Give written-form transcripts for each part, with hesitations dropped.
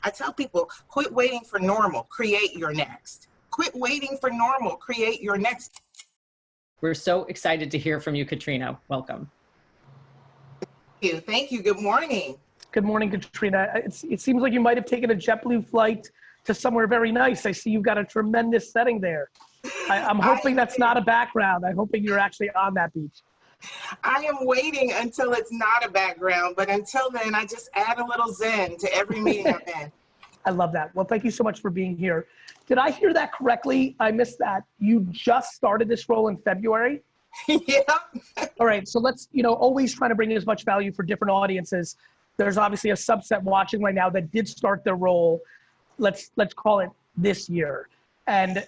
I tell people, quit waiting for normal, create your next. Quit waiting for normal, create your next. We're so excited to hear from you, Katrina. Welcome. Thank you. Good morning. Good morning, Katrina. It seems like you might have taken a JetBlue flight to somewhere very nice. I see you've got a tremendous setting there. I'm hoping that's not a background. I'm hoping you're actually on that beach. I am waiting until it's not a background, but until then, I just add a little zen to every meeting I'm in. I love that. Well, thank you so much for being here. Did I hear that correctly? I missed that. You just started this role in February? Yeah. All right, so let's, always trying to bring as much value for different audiences. There's obviously a subset watching right now that did start their role, let's call it this year. And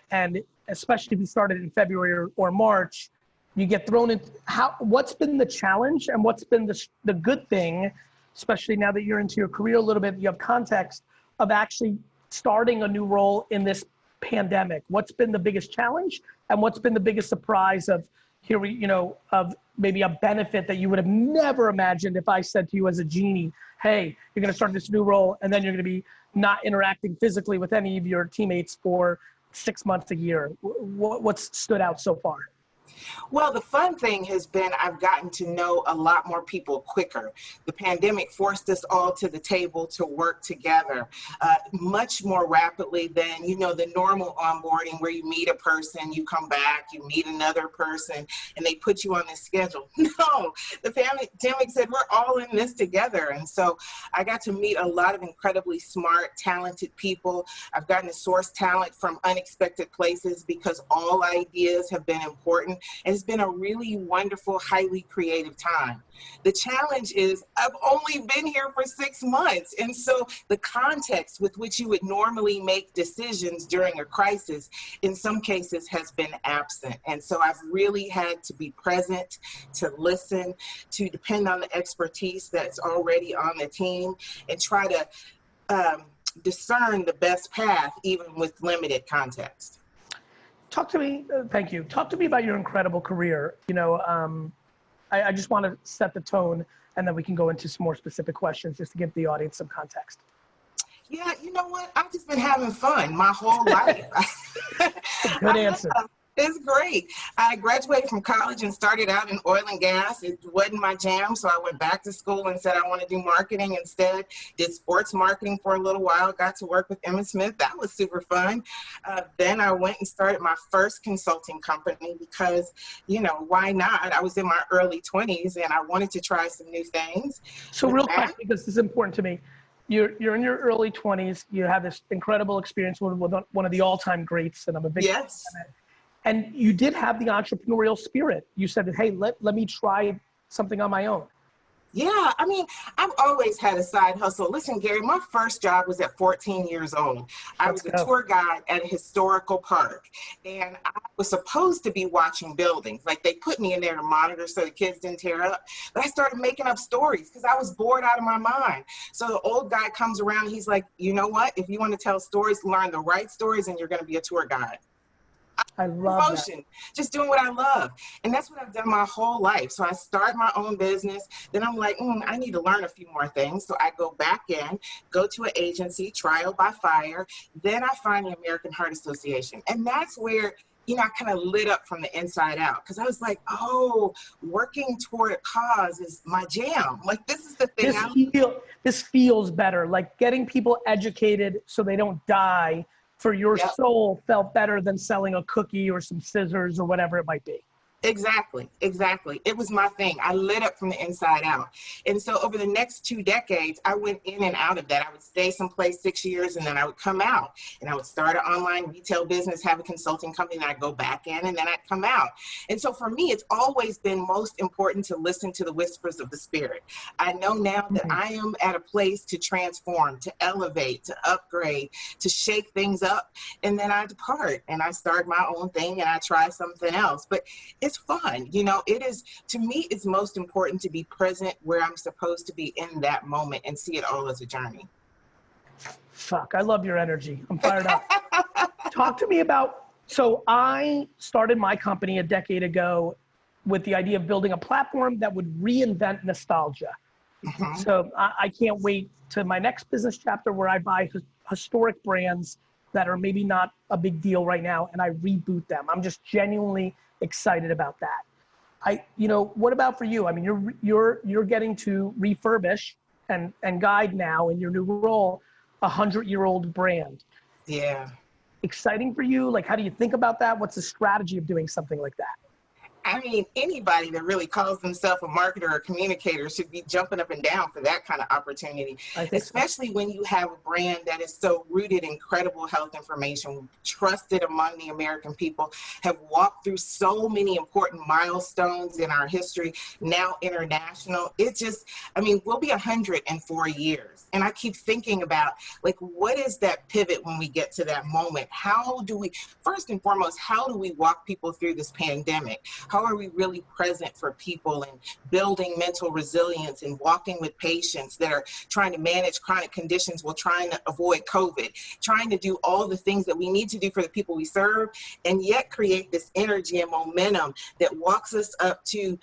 especially if you started in February or March, you get thrown in. What's been the challenge and what's been the good thing, especially now that you're into your career a little bit, you have context of actually starting a new role in this pandemic? What's been the biggest challenge and what's been the biggest surprise of of maybe a benefit that you would have never imagined if I said to you as a genie, hey, you're going to start this new role and then you're going to be not interacting physically with any of your teammates for 6 months, a year. What's stood out so far? Well, the fun thing has been I've gotten to know a lot more people quicker. The pandemic forced us all to the table to work together much more rapidly than, the normal onboarding where you meet a person, you come back, you meet another person, and they put you on this schedule. No, the pandemic said we're all in this together. And so I got to meet a lot of incredibly smart, talented people. I've gotten to source talent from unexpected places because all ideas have been important. It's been a really wonderful, highly creative time. The challenge is I've only been here for 6 months. And so the context with which you would normally make decisions during a crisis, in some cases has been absent. And so I've really had to be present, to listen, to depend on the expertise that's already on the team and try to discern the best path, even with limited context. Talk to me, thank you. Talk to me about your incredible career. I just want to set the tone and then we can go into some more specific questions just to give the audience some context. Yeah, you know what? I've just been having fun my whole life. Good answer. It's great. I graduated from college and started out in oil and gas. It wasn't my jam, so I went back to school and said I want to do marketing instead. Did sports marketing for a little while, got to work with Emma Smith. That was super fun. Then I went and started my first consulting company because, why not? I was in my early 20s and I wanted to try some new things. So real quick, because this is important to me. You're in your early 20s. You have this incredible experience with one of the all-time greats, and I'm a big fan of it. And you did have the entrepreneurial spirit. You said, hey, let me try something on my own. Yeah, I mean, I've always had a side hustle. Listen, Gary, my first job was at 14 years old. I was a tour guide at a historical park, and I was supposed to be watching buildings. Like, they put me in there to monitor so the kids didn't tear up. But I started making up stories because I was bored out of my mind. So the old guy comes around, and he's like, you know what? If you want to tell stories, learn the right stories, and you're going to be a tour guide. I love that. Just doing what I love. And that's what I've done my whole life. So I start my own business. Then I'm like, I need to learn a few more things. So I go back in, go to an agency, trial by fire. Then I find the American Heart Association. And that's where, I kind of lit up from the inside out. Because I was like, working toward a cause is my jam. Like, this is the thing. This feels better. Like, getting people educated so they don't die for your soul felt better than selling a cookie or some scissors or whatever it might be. Exactly. It was my thing. I lit up from the inside out. And so over the next 2 decades, I went in and out of that. I would stay someplace 6 years and then I would come out and I would start an online retail business, have a consulting company, and I'd go back in and then I'd come out. And so for me, it's always been most important to listen to the whispers of the spirit. I know now that I am at a place to transform, to elevate, to upgrade, to shake things up. And then I depart and I start my own thing and I try something else. But it's fun. It is, to me, it's most important to be present where I'm supposed to be in that moment and see it all as a journey. Fuck, I love your energy. I'm fired up. Talk to me about, so I started my company a decade ago with the idea of building a platform that would reinvent nostalgia. So I can't wait to my next business chapter where I buy historic brands that are maybe not a big deal right now and I reboot them. I'm just genuinely excited about that. What about for you? I mean, you're getting to refurbish and guide now in your new role, 100-year-old brand. Yeah. Exciting for you? Like, how do you think about that? What's the strategy of doing something like that? I mean, anybody that really calls themselves a marketer or communicator should be jumping up and down for that kind of opportunity, especially when you have a brand that is so rooted in credible health information, trusted among the American people, have walked through so many important milestones in our history, now international. We'll be 100 in 4 years. And I keep thinking about, like, what is that pivot when we get to that moment? First and foremost, how do we walk people through this pandemic? How are we really present for people and building mental resilience and walking with patients that are trying to manage chronic conditions while trying to avoid COVID, trying to do all the things that we need to do for the people we serve, and yet create this energy and momentum that walks us up to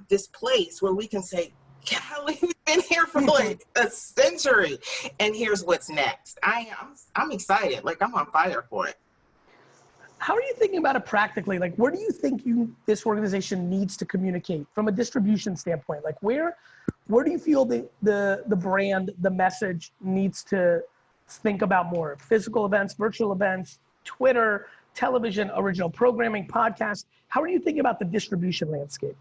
this place where we can say, golly, we've been here for like a century, and here's what's next. I'm excited. Like, I'm on fire for it. How are you thinking about it practically? Like, where do you think this organization needs to communicate from a distribution standpoint? Like, where do you feel the brand, the message needs to think about more? Physical events, virtual events, Twitter, television, original programming, podcast. How are you thinking about the distribution landscape?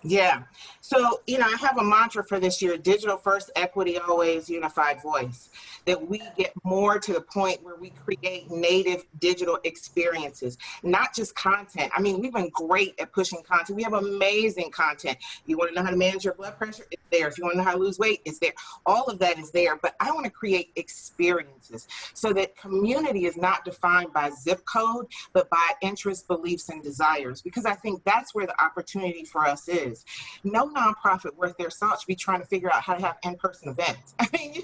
Yeah. So, I have a mantra for this year: digital first, equity always, unified voice. That we get more to the point where we create native digital experiences, not just content. I mean, we've been great at pushing content. We have amazing content. You want to know how to manage your blood pressure? It's there. If you want to know how to lose weight, it's there. All of that is there. But I want to create experiences so that community is not defined by zip code, but by interests, beliefs, and desires. Because I think that's where the opportunity for us is. No nonprofit worth their salt should be trying to figure out how to have in-person events. I mean,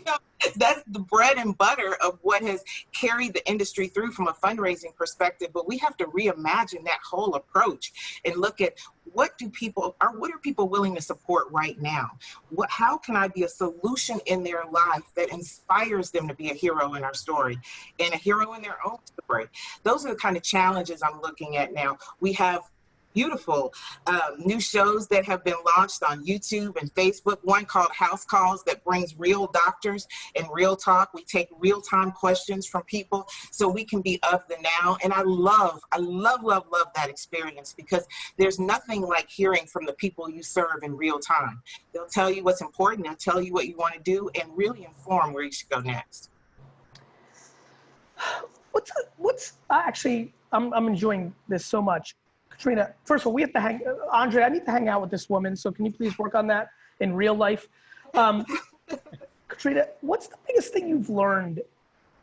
that's the bread and butter of what has carried the industry through from a fundraising perspective. But we have to reimagine that whole approach and look at what are people willing to support right now? How can I be a solution in their life that inspires them to be a hero in our story and a hero in their own story? Those are the kind of challenges I'm looking at now. We have beautiful new shows that have been launched on YouTube and Facebook. One called House Calls that brings real doctors and real talk. We take real-time questions from people so we can be of the now. And I love that experience, because there's nothing like hearing from the people you serve in real time. They'll tell you what's important. They'll tell you what you want to do and really inform where you should go next. I'm enjoying this so much. Katrina, first of all, Andre, I need to hang out with this woman. So can you please work on that in real life? Katrina, what's the biggest thing you've learned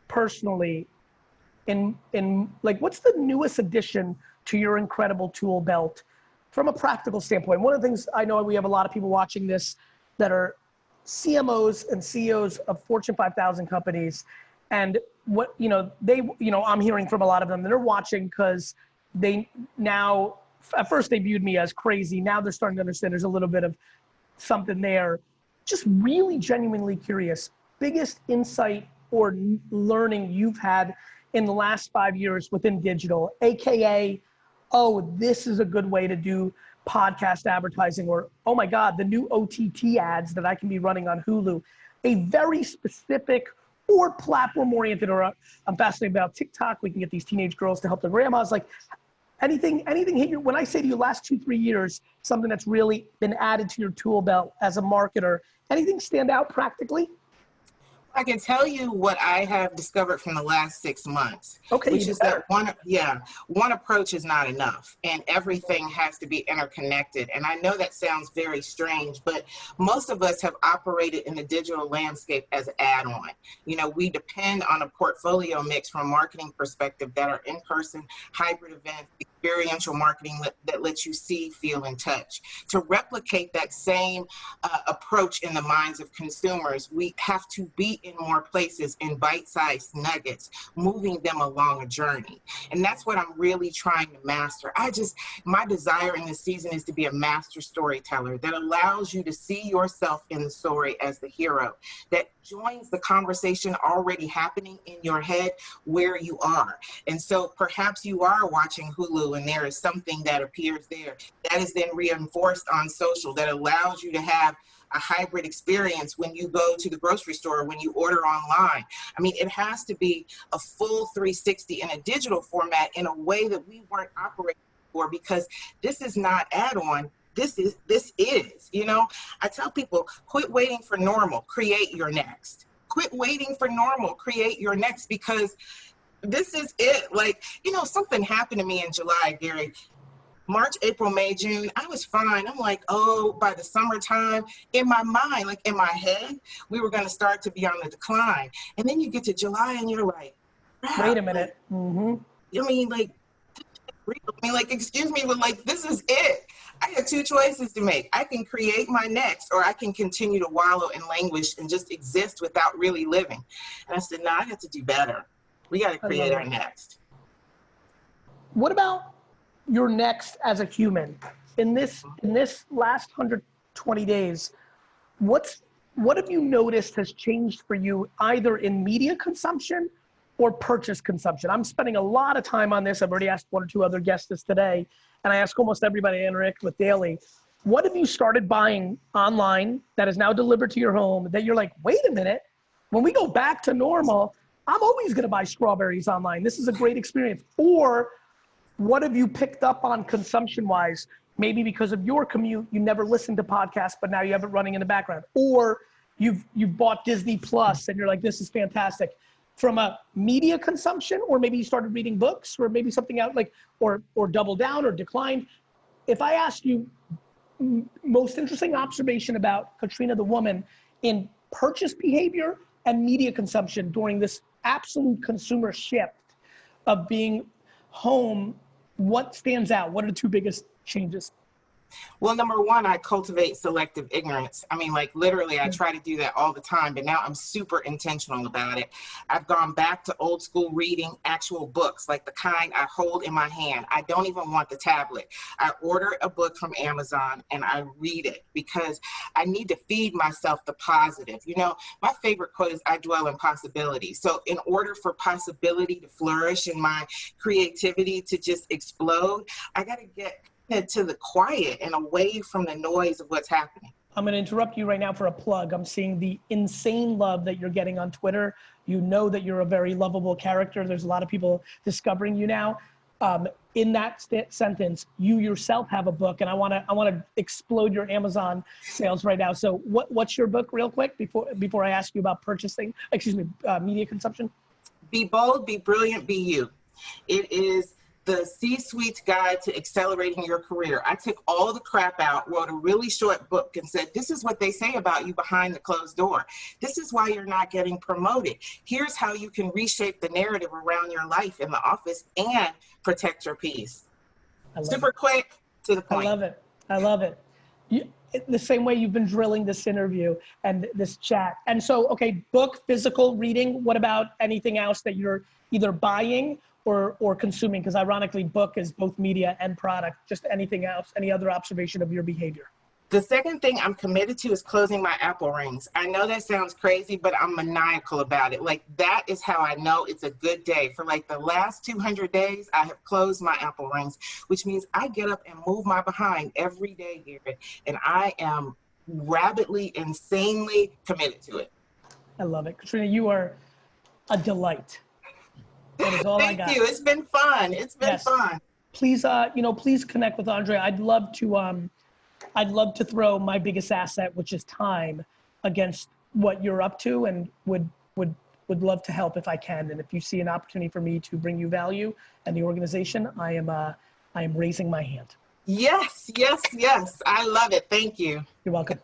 personally what's the newest addition to your incredible tool belt from a practical standpoint? One of the things I know, we have a lot of people watching this that are CMOs and CEOs of Fortune 5000 companies. And I'm hearing from a lot of them that are watching because at first they viewed me as crazy. Now they're starting to understand there's a little bit of something there. Just really genuinely curious, biggest insight or learning you've had in the last 5 years within digital, AKA, oh, this is a good way to do podcast advertising, or, oh my God, the new OTT ads that I can be running on Hulu. A very specific or platform oriented, or I'm fascinated about TikTok. We can get these teenage girls to help their grandmas. Like, anything hit you? When I say to you last 2-3 years, something that's really been added to your tool belt as a marketer, anything stand out practically? I can tell you what I have discovered from the last 6 months. Okay, which is that one approach is not enough, and everything has to be interconnected. And I know that sounds very strange, but most of us have operated in the digital landscape as an add-on. We depend on a portfolio mix from a marketing perspective that are in-person, hybrid events, experiential marketing that lets you see, feel, and touch. To replicate that same approach in the minds of consumers, we have to be in more places in bite-sized nuggets, moving them along a journey. And that's what I'm really trying to master. My desire in this season is to be a master storyteller that allows you to see yourself in the story as the hero, that joins the conversation already happening in your head where you are. And so perhaps you are watching Hulu and there is something that appears there that is then reinforced on social that allows you to have a hybrid experience when you go to the grocery store, when you order online. I mean, it has to be a full 360 in a digital format in a way that we weren't operating before, because this is not add-on. This is, you know, I tell people, quit waiting for normal, create your next. Quit waiting for normal, create your next, because this is it. Like, you know, something happened to me in July, Gary. March, April, May, June, I was fine. I'm like, oh, by the summertime, in my mind, like in my head, we were going to start to be on the decline. And then you get to July and you're like, wait a minute. Mm-hmm. I mean, like, excuse me, but like, this is it. I had two choices to make. I can create my next, or I can continue to wallow and languish and just exist without really living. And I said, no, I have to do better. We got to create our next. What about your next as a human? In this last 120 days, what have you noticed has changed for you, either in media consumption or purchase consumption? I'm spending a lot of time on this. I've already asked one or two other guests this today, and I ask almost everybody I interact with daily. What have you started buying online that is now delivered to your home that you're like, wait a minute, when we go back to normal, I'm always gonna buy strawberries online. This is a great experience. Or what have you picked up on consumption-wise? Maybe because of your commute, you never listened to podcasts, but now you have it running in the background. Or you've bought Disney Plus and you're like, this is fantastic. From a media consumption, or maybe you started reading books, or maybe something out like, or double down or declined. If I asked you most interesting observation about Katrina the woman in purchase behavior and media consumption during this absolute consumer shift of being home, what stands out? What are the two biggest changes? Well, number one, I cultivate selective ignorance. I mean, like literally, I try to do that all the time, but now I'm super intentional about it. I've gone back to old school reading actual books, like the kind I hold in my hand. I don't even want the tablet. I order a book from Amazon and I read it because I need to feed myself the positive. You know, my favorite quote is, I dwell in possibility. So in order for possibility to flourish and my creativity to just explode, I got to get to the quiet and away from the noise of what's happening. I'm going to interrupt you right now for a plug. I'm seeing the insane love that you're getting on Twitter. You know that you're a very lovable character. There's a lot of people discovering you now. In that sentence, you yourself have a book, and I want to explode your Amazon sales right now. So what's your book, real quick, before I ask you about media consumption? Be bold, be brilliant, be you. It is the C-suite's guide to accelerating your career. I took all the crap out, wrote a really short book and said, this is what they say about you behind the closed door. This is why you're not getting promoted. Here's how you can reshape the narrative around your life in the office and protect your peace. Super quick, to the point. I love it. I love it. The same way you've been drilling this interview and this chat. And so, okay, book, physical reading. What about anything else that you're either buying or consuming? Because ironically, book is both media and product. Just anything else, any other observation of your behavior? The second thing I'm committed to is closing my Apple rings. I know that sounds crazy, but I'm maniacal about it. Like, that is how I know it's a good day. For like the last 200 days, I have closed my Apple rings, which means I get up and move my behind every day, Gary, and I am rabidly, insanely committed to it. I love it. Katrina, you are a delight. That is all I got. Thank you. It's been fun. It's been fun. Please, please connect with Andre. I'd love to throw my biggest asset, which is time, against what you're up to, and would love to help if I can. And if you see an opportunity for me to bring you value and the organization, I am raising my hand. Yes, yes, yes. I love it. Thank you. You're welcome.